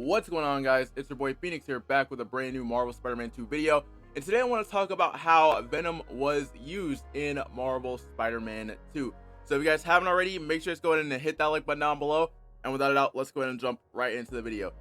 What's going on, guys? It's your boy Phoenix here, back with a brand new Marvel Spider-Man 2 video. And today I want to talk about how Venom was used in Marvel Spider-Man 2. So if you guys haven't already, make sure to go ahead and hit that like button down below. And without a doubt, let's go ahead and jump right into the video.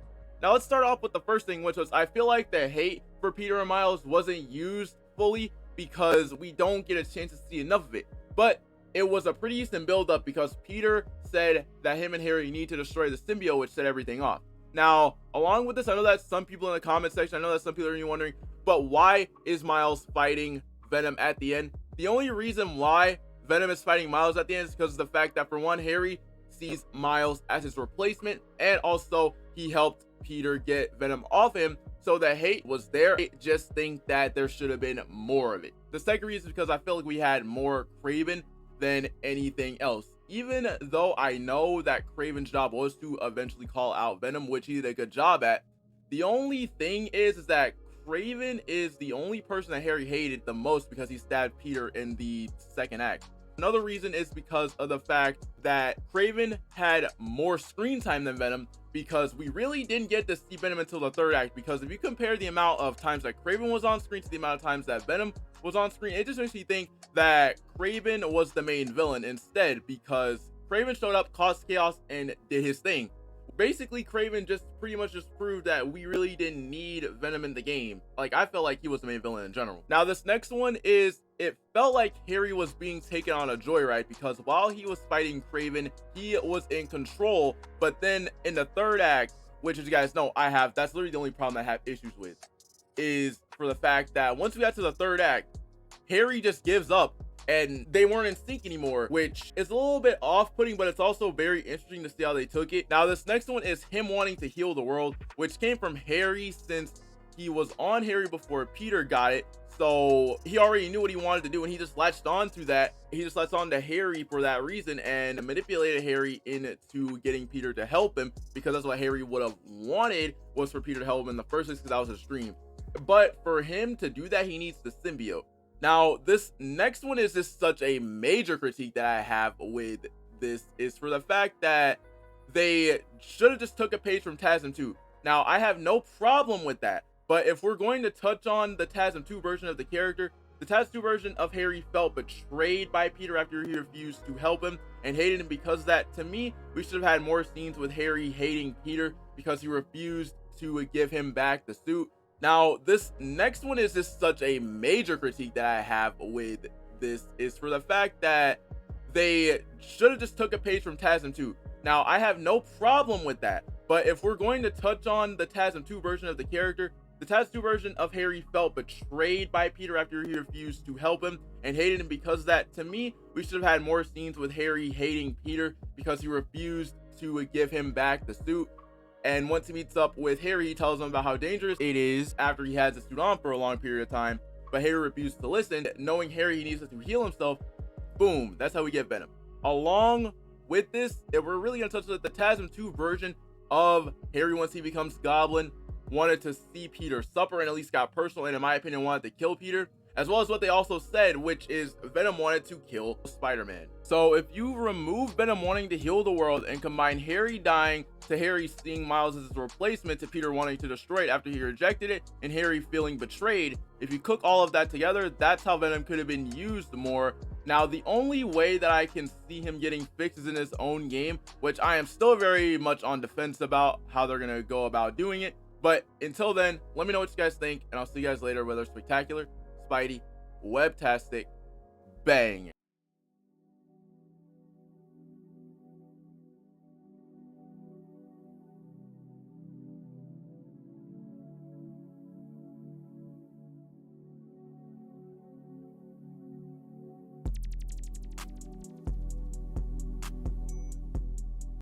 Now let's start off with the first thing, which was I feel like the hate for Peter and Miles wasn't used fully because we don't get a chance to see enough of it. But it was a pretty decent build up because Peter said that him and Harry need to destroy the symbiote, which set everything off. Now, along with this, I know that some people in the comment section, I know that some people are wondering, but why is Miles fighting Venom at the end? The only reason why Venom is fighting Miles at the end is because of the fact that, for one, Harry sees Miles as his replacement, and also he helped Peter get Venom off him, so the hate was there. I just think that there should have been more of it. The second reason is because I feel like we had more Kraven than anything else. Even though I know that Kraven's job was to eventually call out Venom, which he did a good job at, the only thing is that Kraven is the only person that Harry hated the most because he stabbed Peter in the second act. Another reason is because of the fact that Kraven had more screen time than Venom, because we really didn't get to see Venom until the third act. Because if you compare the amount of times that Kraven was on screen to the amount of times that Venom was on screen, it just makes me think that Kraven was the main villain instead, because Kraven showed up, caused chaos, and did his thing. Basically, Kraven just pretty much just proved that we really didn't need Venom in the game. Like, I felt like he was the main villain in general. Now, this next one is, it felt like Harry was being taken on a joyride, because while he was fighting Kraven, he was in control. But then in the third act, which, as you guys know, that's literally the only problem I have issues with, is for the fact that once we got to the third act, Harry just gives up and they weren't in sync anymore, which is a little bit off-putting, but it's also very interesting to see how they took it. Now, this next one is him wanting to heal the world, which came from Harry, since he was on Harry before Peter got it. So he already knew what he wanted to do, and he just latched on to that. He just latched on to Harry for that reason and manipulated Harry into getting Peter to help him, because that's what Harry would have wanted, was for Peter to help him in the first place, because that was his dream. But for him to do that, he needs the symbiote. Now, this next one is just such a major critique that I have with this, is for the fact that they should have just took a page from TASM 2. Now, I have no problem with that, but if we're going to touch on the TASM 2 version of the character, the TASM 2 version of Harry felt betrayed by Peter after he refused to help him and hated him because of that. To me, we should have had more scenes with Harry hating Peter because he refused to give him back the suit. Now, this next one is just such a major critique that I have with this, is for the fact that they should have just took a page from TASM 2. Now, I have no problem with that, but if we're going to touch on the TASM 2 version of the character, the TASM 2 version of Harry felt betrayed by Peter after he refused to help him and hated him because of that. To me, we should have had more scenes with Harry hating Peter because he refused to give him back the suit. And once he meets up with Harry, he tells him about how dangerous it is after he has the suit on for a long period of time. But Harry refused to listen. Knowing Harry, he needs to heal himself. Boom, that's how we get Venom. Along with this, if we're really going to touch the TASM 2 version of Harry, once he becomes Goblin, wanted to see Peter suffer and at least got personal, and in my opinion wanted to kill Peter, as well as what they also said, which is Venom wanted to kill Spider-Man. So if you remove Venom wanting to heal the world and combine Harry dying to Harry seeing Miles as his replacement to Peter wanting to destroy it after he rejected it and Harry feeling betrayed, if you cook all of that together, that's how Venom could have been used more. Now, the only way that I can see him getting fixed is in his own game, which I am still very much on defense about how they're going to go about doing it. But until then, let me know what you guys think, and I'll see you guys later. Whether spectacular, Spidey, webtastic, bang.